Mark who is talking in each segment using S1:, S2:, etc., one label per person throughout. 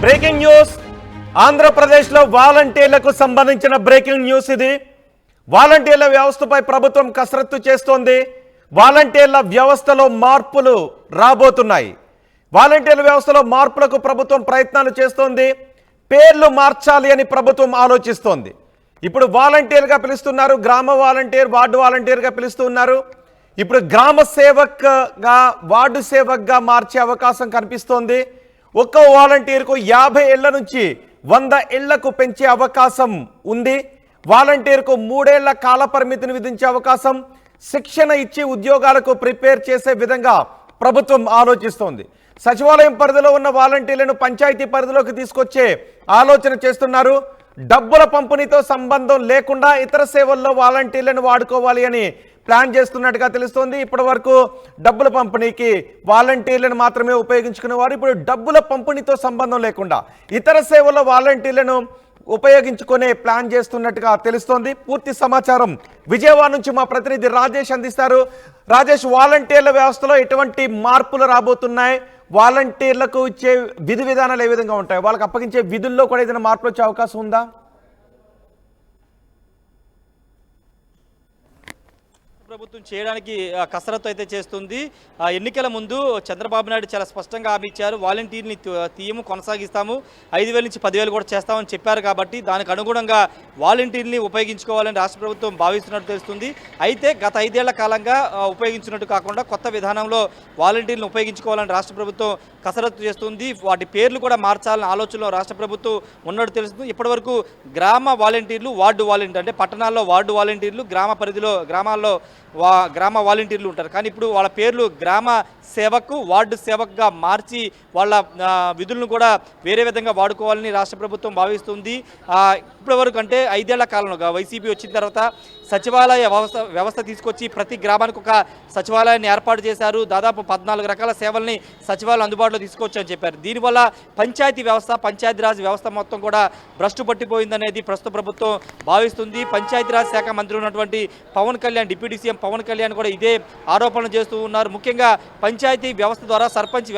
S1: Breaking news. ఆంధ్రప్రదేశ్లో వాలంటీర్లకు సంబంధించిన బ్రేకింగ్ న్యూస్ ఇది. వాలంటీర్ల వ్యవస్థపై ప్రభుత్వం కసరత్తు చేస్తోంది. వాలంటీర్ల వ్యవస్థలో మార్పులు రాబోతున్నాయి. వాలంటీర్ల వ్యవస్థలో మార్పులకు ప్రభుత్వం ప్రయత్నాలు చేస్తోంది. పేర్లు మార్చాలి అని ప్రభుత్వం ఆలోచిస్తోంది. ఇప్పుడు వాలంటీర్గా పిలుస్తున్నారు, గ్రామ వాలంటీర్, వార్డు వాలంటీర్గా పిలుస్తున్నారు. ఇప్పుడు గ్రామ సేవక్గా, వార్డు సేవక్గా మార్చే అవకాశం కనిపిస్తోంది. ఒక్కో వాలంటీర్కు 50 ఏళ్ల నుంచి 100 ఏళ్లకు పెంచే అవకాశం ఉంది. వాలంటీర్కు 3 ఏళ్ల కాల పరిమితిని విధించే అవకాశం, శిక్షణ ఇచ్చి ఉద్యోగాలకు ప్రిపేర్ చేసే విధంగా ప్రభుత్వం ఆలోచిస్తోంది. సచివాలయం పరిధిలో ఉన్న వాలంటీర్లను పంచాయతీ పరిధిలోకి తీసుకొచ్చే ఆలోచన చేస్తున్నారు. డబ్బుల పంపిణీతో సంబంధం లేకుండా ఇతర సేవల్లో వాలంటీర్లను వాడుకోవాలి అని ప్లాన్ చేస్తున్నట్టుగా తెలుస్తోంది. ఇప్పటి వరకు డబ్బుల పంపిణీకి వాలంటీర్లను మాత్రమే ఉపయోగించుకునేవారు. ఇప్పుడు డబ్బుల పంపిణీతో సంబంధం లేకుండా ఇతర సేవల్లో వాలంటీర్లను ఉపయోగించుకునే ప్లాన్ చేస్తున్నట్టుగా తెలుస్తోంది. పూర్తి సమాచారం విజయవాడ నుంచి మా ప్రతినిధి రాజేష్ అందిస్తారు. రాజేష్, వాలంటీర్ల వ్యవస్థలో ఎటువంటి మార్పులు రాబోతున్నాయి? వాలంటీర్లకు ఇచ్చే విధి విధానాలు ఏ విధంగా ఉంటాయి? వాళ్ళకి అప్పగించే విధుల్లో కూడా ఏదైనా మార్పులు వచ్చే అవకాశం ఉందా?
S2: ప్రభుత్వం చేయడానికి కసరత్తు అయితే చేస్తుంది. ఎన్నికల ముందు చంద్రబాబు నాయుడు చాలా స్పష్టంగా హామీ ఇచ్చారు. వాలంటీర్ని తీయము, కొనసాగిస్తాము, 5,000 నుంచి 10,000 కూడా చేస్తామని చెప్పారు. కాబట్టి దానికి అనుగుణంగా వాలంటీర్ని ఉపయోగించుకోవాలని రాష్ట్ర ప్రభుత్వం భావిస్తున్నట్టు తెలుస్తుంది. అయితే గత 5 ఏళ్ల కాలంగా ఉపయోగించినట్టు కాకుండా కొత్త విధానంలో వాలంటీర్లను ఉపయోగించుకోవాలని రాష్ట్ర ప్రభుత్వం కసరత్తు చేస్తుంది. వాటి పేర్లు కూడా మార్చాలని ఆలోచనలో రాష్ట్ర ప్రభుత్వం ఉన్నట్టు తెలుస్తుంది. ఇప్పటివరకు గ్రామ వాలంటీర్లు, వార్డు వాలంటీర్లు, అంటే పట్టణాల్లో వార్డు వాలంటీర్లు, గ్రామ పరిధిలో గ్రామాల్లో గ్రామ వాలంటీర్లు ఉంటారు. కానీ ఇప్పుడు వాళ్ళ పేర్లు గ్రామ సేవకు, వార్డు సేవకుగా మార్చి వాళ్ళ విధులను కూడా వేరే విధంగా వాడుకోవాలని రాష్ట్ర ప్రభుత్వం భావిస్తుంది. ఇప్పటివరకు అంటే 5 ఏళ్ల కాలంలో వైసీపీ వచ్చిన తర్వాత సచివాలయ వ్యవస్థ తీసుకొచ్చి ప్రతి గ్రామానికి ఒక సచివాలయాన్ని ఏర్పాటు చేశారు. దాదాపు 14 రకాల సేవల్ని సచివాలయం అందుబాటులో తీసుకొచ్చని చెప్పారు. దీనివల్ల పంచాయతీ వ్యవస్థ, పంచాయతీరాజ్ వ్యవస్థ మొత్తం కూడా భ్రష్టు పట్టిపోయిందనేది ప్రస్తుత ప్రభుత్వం భావిస్తుంది. పంచాయతీరాజ్ శాఖ మంత్రి ఉన్నటువంటి పవన్ కళ్యాణ్, డిప్యూటీ సీఎం పవన్ కళ్యాణ్ కూడా ఇదే ఆరోపణలు చేస్తూ ఉన్నారు. ముఖ్యంగా పంచాయతీ వ్యవస్థ ద్వారా, సర్పంచ్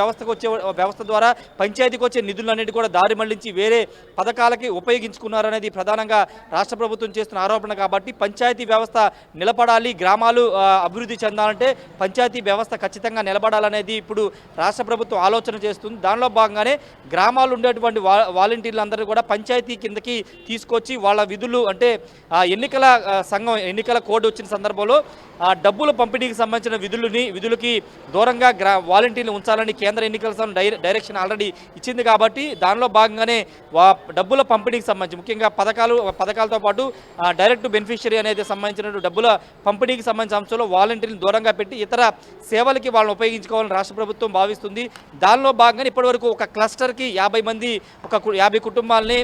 S2: వ్యవస్థ ద్వారా పంచాయతీకి వచ్చే నిధులన్నిటి కూడా దారి మళ్లించి వేరే పథకాలకి ఉపయోగించుకున్నారనేది ప్రధానంగా రాష్ట్ర ప్రభుత్వం చేస్తున్న ఆరోపణ. కాబట్టి పంచాయతీ వ్యవస్థ నిలబడాలి, గ్రామాలు అభివృద్ధి చెందాలంటే పంచాయతీ వ్యవస్థ ఖచ్చితంగా నిలబడాలనేది ఇప్పుడు రాష్ట్ర ప్రభుత్వం ఆలోచన చేస్తుంది. దానిలో భాగంగానే గ్రామాలు ఉండేటువంటి వాలంటీర్లందరూ కూడా పంచాయతీ కిందకి తీసుకొచ్చి వాళ్ళ విధులు, అంటే ఎన్నికల సంఘం, ఎన్నికల కోడ్ వచ్చిన సందర్భంలో డబ్బుల పంపిణీకి సంబంధించిన విధులకి దూరంగా వాలంటీర్లు ఉంచాలని కేంద్ర ఎన్నికల సంఘం డైరెక్షన్ ఆల్రెడీ ఇచ్చింది. కాబట్టి దానిలో భాగంగానే డబ్బుల పంపిణీకి సంబంధించి ముఖ్యంగా పథకాలతో పాటు డైరెక్ట్ బెనిఫిషియరీ అనేది సంబంధించిన డబ్బుల పంపిణీకి సంబంధించిన అంశంలో వాలంటీర్లు దూరంగా పెట్టి ఇతర సేవలకి వాళ్ళని ఉపయోగించుకోవాలని రాష్ట్ర ప్రభుత్వం భావిస్తుంది. దానిలో భాగంగానే ఇప్పటివరకు ఒక క్లస్టర్కి 50 మంది, ఒక 50 కుటుంబాలని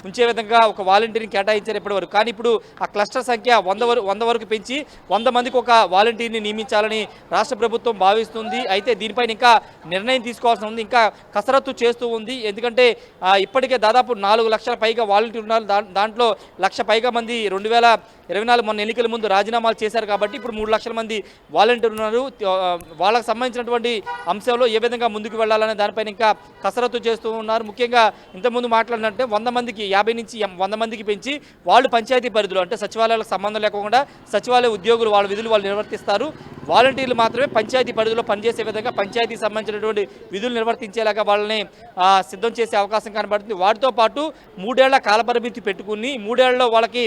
S2: ఉంచే విధంగా ఒక వాలంటీర్ని కేటాయించారు ఇప్పటివరకు. కానీ ఇప్పుడు ఆ క్లస్టర్ సంఖ్య 100 వరకు పెంచి 100 మందికి ఒక వాలంటీర్ని నియమించాలని రాష్ట్ర ప్రభుత్వం భావిస్తుంది. అయితే దీనిపైన ఇంకా నిర్ణయం తీసుకోవాల్సి ఉంది, ఇంకా కసరత్తు చేస్తూ ఉంది. ఎందుకంటే ఇప్పటికే దాదాపు 4 లక్షల పైగా వాలంటీర్లు ఉన్నారు. దాంట్లో 1 లక్ష పైగా మంది 2024 మొన్న ఎన్నికల ముందు రాజీనామాలు చేశారు. కాబట్టి ఇప్పుడు 3 లక్షల మంది వాలంటీర్లు ఉన్నారు. వాళ్ళకు సంబంధించినటువంటి అంశంలో ఏ విధంగా ముందుకు వెళ్ళాలనే దానిపైన ఇంకా కసరత్తు చేస్తూ ఉన్నారు. ముఖ్యంగా ఇంతకుముందు మాట్లాడినట్టే 100 మందికి, 50 నుంచి 100 మందికి పెంచి వాళ్ళు పంచాయతీ పరిధిలో, అంటే సచివాలయాలకు సంబంధం లేకుండా సచివాలయ ఉద్యోగులు వాళ్ళ విధులు వాళ్ళు నిర్వర్తిస్తారు. వాలంటీర్లు మాత్రమే పంచాయతీ పరిధిలో పనిచేసే విధంగా, పంచాయతీకి సంబంధించినటువంటి విధులు నిర్వర్తించేలాగా వాళ్ళని సిద్ధం చేసే అవకాశం కనబడుతుంది. వాటితో పాటు 3 ఏళ్ల కాలపరిమితి పెట్టుకుని 3 ఏళ్లలో వాళ్ళకి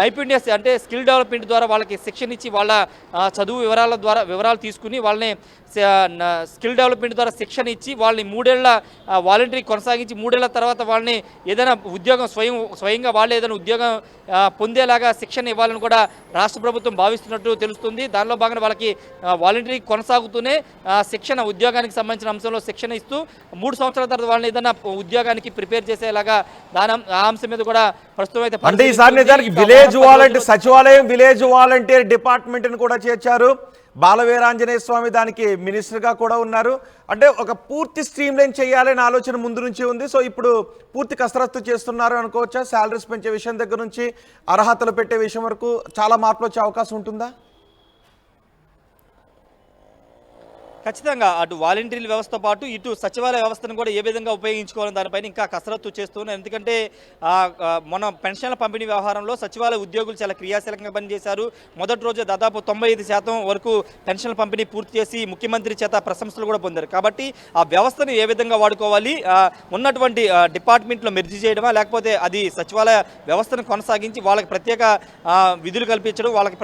S2: నైపుణ్య, అంటే స్కిల్ డెవలప్మెంట్ ద్వారా వాళ్ళకి శిక్షణ ఇచ్చి వాళ్ళ చదువు వివరాలు తీసుకుని వాళ్ళని స్కిల్ డెవలప్మెంట్ ద్వారా శిక్షణ ఇచ్చి వాళ్ళని 3 ఏళ్ల వాలంటీర్ కొనసాగించి 3 ఏళ్ల తర్వాత వాళ్ళని ఏదైనా ఉద్యోగం స్వయంగా వాళ్ళు ఏదైనా ఉద్యోగం పొందేలాగా శిక్షణ ఇవ్వాలని కూడా రాష్ట్ర ప్రభుత్వం భావిస్తున్నట్టు తెలుస్తుంది. దానిలో భాగంగా వాళ్ళకి వాలంటీర్ కొనసాగుతూనే శిక్షణ, ఉద్యోగానికి సంబంధించిన అంశంలో శిక్షణ ఇస్తూ 3 సంవత్సరాల తర్వాత వాళ్ళని ఏదైనా ఉద్యోగానికి ప్రిపేర్ చేసేలాగా ఆ అంశం మీద కూడా ప్రస్తుతం అయితే
S1: అంటే ఈసారి నిజానికి విలేజ్ వాలంటీర్, సచివాలయం విలేజ్ వాలంటీర్ డిపార్ట్మెంట్ని కూడా చేర్చారు. బాలవీరాంజనేయ స్వామి దానికి మినిస్టర్గా కూడా ఉన్నారు. అంటే ఒక పూర్తి స్ట్రీమ్ లైన్ చేయాలనే ఆలోచన ముందు నుంచి ఉంది. సో ఇప్పుడు పూర్తి కసరత్తు చేస్తున్నారు అనుకోవచ్చా? శాలరీస్ పెంచే విషయం దగ్గర నుంచి అర్హతలు పెట్టే విషయం వరకు చాలా మార్పులు వచ్చే అవకాశం ఉంటుందా?
S2: ఖచ్చితంగా అటు వాలంటీర్ల వ్యవస్థతో పాటు ఇటు సచివాలయ వ్యవస్థను కూడా ఏ విధంగా ఉపయోగించుకోవాలని దానిపైన ఇంకా కసరత్తు చేస్తున్నారు. ఎందుకంటే మన పెన్షన్ల పంపిణీ వ్యవహారంలో సచివాలయ ఉద్యోగులు చాలా క్రియాశీలకంగా పనిచేశారు. మొదటి రోజు దాదాపు 95% వరకు పెన్షన్ల పంపిణీ పూర్తి చేసి ముఖ్యమంత్రి చేత ప్రశంసలు కూడా పొందారు. కాబట్టి ఆ వ్యవస్థను ఏ విధంగా వాడుకోవాలి, ఉన్నటువంటి డిపార్ట్మెంట్లో మెర్జీ చేయడమా లేకపోతే అది సచివాలయ వ్యవస్థను కొనసాగించి వాళ్ళకి ప్రత్యేక విధులు కల్పించడం, వాళ్ళకి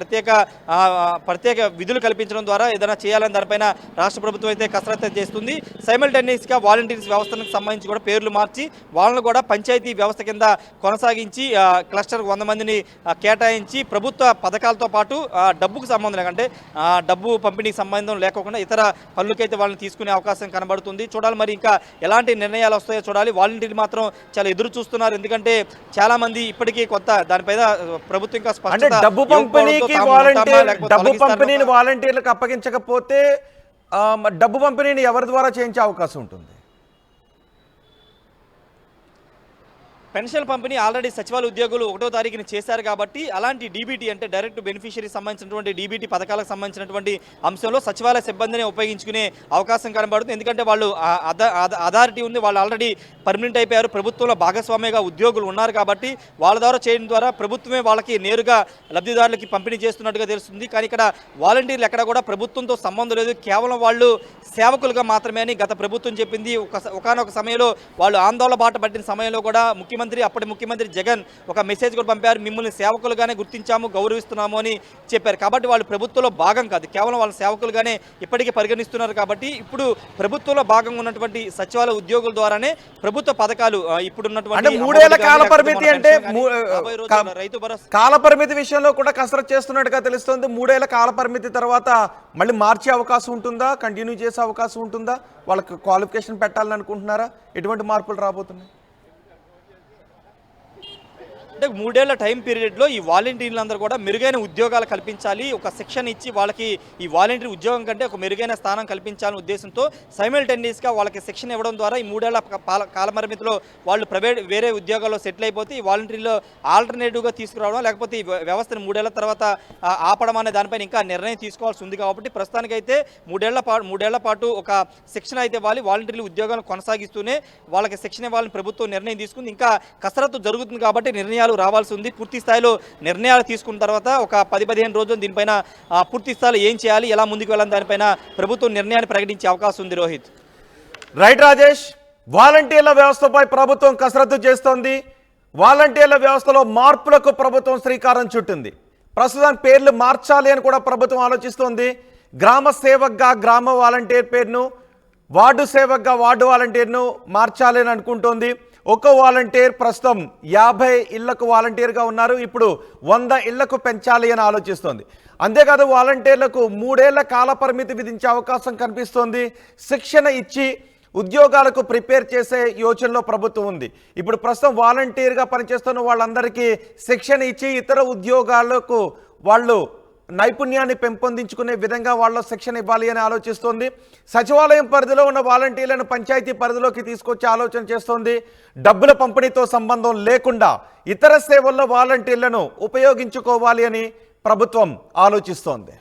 S2: ప్రత్యేక విధులు కల్పించడం ద్వారా ఏదైనా చేయాలని దానిపైన రాష్ట్ర ప్రభుత్వం అయితే కసరత్తు చేస్తుంది. సైమల్టేనియస్గా వాలంటీర్స్ వ్యవస్థకు సంబంధించి కూడా పేర్లు మార్చి వాళ్ళను కూడా పంచాయతీ వ్యవస్థ కింద కొనసాగించి క్లస్టర్ 100 మందిని కేటాయించి ప్రభుత్వ పథకాలతో పాటు డబ్బుకు సంబంధం లేకంటే డబ్బు పంపిణీకి సంబంధం లేకుండా ఇతర పనులకైతే వాళ్ళని తీసుకునే అవకాశం కనబడుతుంది. చూడాలి మరి ఇంకా ఎలాంటి నిర్ణయాలు వస్తాయో చూడాలి. వాలంటీర్లు మాత్రం చాలా ఎదురు చూస్తున్నారు. ఎందుకంటే చాలా మంది ఇప్పటికీ కొత్త దానిపైన ప్రభుత్వం ఇంకా స్పష్టత
S1: డబ్బు పంపిణీని వాలంటీర్లకు అప్పగించకపోతే డబ్బు పంపిణీని ఎవరి ద్వారా చేయించే అవకాశం ఉంటుంది?
S2: పెన్షన్ పంపిణీ ఆల్రెడీ సచివాలయ ఉద్యోగులు 1వ తారీఖున చేశారు కాబట్టి అలాంటి డీబీటీ అంటే డైరెక్ట్ బెనిఫిషియరీ సంబంధించినటువంటి డీబీటీ పథకాలకు సంబంధించినటువంటి అంశంలో సచివాలయ సిబ్బందిని ఉపయోగించుకునే అవకాశం కనబడుతుంది. ఎందుకంటే వాళ్ళు అథారిటీ ఉంది, వాళ్ళు ఆల్రెడీ పర్మనెంట్ అయిపోయారు, ప్రభుత్వంలో భాగస్వామ్యంగా ఉద్యోగులు ఉన్నారు కాబట్టి వాళ్ళ ద్వారా చేయడం ద్వారా ప్రభుత్వమే వాళ్ళకి నేరుగా లబ్ధిదారులకి పంపిణీ చేస్తున్నట్టుగా తెలుస్తుంది. కానీ ఇక్కడ వాలంటీర్లు ఎక్కడ కూడా ప్రభుత్వంతో సంబంధం లేదు, కేవలం వాళ్ళు సేవకులుగా మాత్రమే అని గత ప్రభుత్వం చెప్పింది. ఒకనొక సమయంలో వాళ్ళు ఆందోళన బాట పట్టిన సమయంలో కూడా అప్పటి ముఖ్యమంత్రి జగన్ ఒక మెసేజ్ కూడా పంపారు, మిమ్మల్ని సేవకులుగానే గుర్తించాము, గౌరవిస్తున్నాము అని చెప్పారు. కాబట్టి వాళ్ళు ప్రభుత్వంలో భాగం కాదు, కేవలం వాళ్ళ సేవకులుగానే ఇప్పటికీ పరిగణిస్తున్నారు. కాబట్టి ఇప్పుడు ప్రభుత్వంలో భాగంగా ఉన్నటువంటి సచివాలయ ఉద్యోగుల ద్వారానే ప్రభుత్వ పథకాలు ఇప్పుడున్నటువంటి
S1: 3 ఏళ్ల కాల పరిమితి అంటే రైతు భరోసా కాల పరిమితి విషయంలో కూడా కసరత్తు చేస్తున్నట్టుగా తెలుస్తోంది. 3 ఏళ్ల కాల పరిమితి తర్వాత మళ్ళీ మార్చే అవకాశం ఉంటుందా, కంటిన్యూ చేసే అవకాశం ఉంటుందా, వాళ్ళకి క్వాలిఫికేషన్ పెట్టాలని అనుకుంటున్నారా, ఎటువంటి మార్పులు రాబోతున్నాయి?
S2: అంటే 3 ఏళ్ల టైం పీరియడ్లో ఈ వాలంటీర్లందరూ కూడా మెరుగైన ఉద్యోగాలు కల్పించాలి, ఒక శిక్షణ ఇచ్చి వాళ్ళకి ఈ వాలంటీర్ ఉద్యోగం కంటే ఒక మెరుగైన స్థానం కల్పించాలనే ఉద్దేశంతో సైమల్టేనియస్గా వాళ్ళకి శిక్షణ ఇవ్వడం ద్వారా ఈ 3 ఏళ్ల కాలపరిమితిలో వాళ్ళు వేరే ఉద్యోగాల్లో సెటిల్ అయిపోతే ఈ వాలంటీర్లో ఆల్టర్నేటివ్గా తీసుకురావడం లేకపోతే ఈ వ్యవస్థను 3 ఏళ్ల తర్వాత ఆపడం అనే దానిపైన ఇంకా నిర్ణయం తీసుకోవాల్సి ఉంది. కాబట్టి ప్రస్తుతానికైతే 3 ఏళ్ల పాటు ఒక శిక్షణ అయితే వాలంటీర్లు ఉద్యోగాలను కొనసాగిస్తూనే వాళ్ళకి శిక్షణ ఇవ్వాలని ప్రభుత్వం నిర్ణయం తీసుకుంది. ఇంకా కసరత్తు జరుగుతుంది కాబట్టి నిర్ణయాలు రావాల్సి ఉంది. పూర్తి స్థాయిలో నిర్ణయాలు తీసుకున్న తర్వాత ఒక 10-15 రోజులు దీనిపైన పూర్తి స్థాయిలో ఏం చేయాలి, ఎలా ముందుకు వెళ్ళాలి దానిపైన ప్రభుత్వం నిర్ణయాన్ని ప్రకటించే అవకాశం ఉంది. రోహిత్.
S1: రైట్ రాజేష్, వాలంటీర్ల వ్యవస్థపై ప్రభుత్వం కసరత్తు చేస్తోంది. వాలంటీర్ల వ్యవస్థలో మార్పులకు ప్రభుత్వం శ్రీకారం చుట్టింది. ప్రస్తుతం పేర్లు మార్చాలి అని కూడా ప్రభుత్వం ఆలోచిస్తోంది. గ్రామ సేవక్గా గ్రామ వాలంటీర్ పేరును, వార్డు సేవక్గా వార్డు వాలంటీర్ను మార్చాలి అని అనుకుంటోంది. ఒక్కో వాలంటీర్ ప్రస్తుతం 50 ఇళ్లకు వాలంటీర్గా ఉన్నారు, ఇప్పుడు 100 ఇళ్లకు పెంచాలి అని ఆలోచిస్తోంది. అంతేకాదు వాలంటీర్లకు 3 ఏళ్ల కాల పరిమితి విధించే అవకాశం కనిపిస్తోంది. శిక్షణ ఇచ్చి ఉద్యోగాలకు ప్రిపేర్ చేసే యోచనలో ప్రభుత్వం ఉంది. ఇప్పుడు ప్రస్తుతం వాలంటీర్గా పనిచేస్తున్న వాళ్ళందరికీ శిక్షణ ఇచ్చి ఇతర ఉద్యోగాలకు వాళ్ళు నైపుణ్యాన్ని పెంపొందించుకునే విధంగా వాళ్ళ శిక్షణ ఇవ్వాలి అని ఆలోచిస్తోంది. సచివాలయం పరిధిలో ఉన్న వాలంటీర్లను పంచాయతీ పరిధిలోకి తీసుకొచ్చే ఆలోచన చేస్తోంది. డబ్బుల పంపిణీతో సంబంధం లేకుండా ఇతర సేవల్లో వాలంటీర్లను ఉపయోగించుకోవాలి అని ప్రభుత్వం ఆలోచిస్తోంది.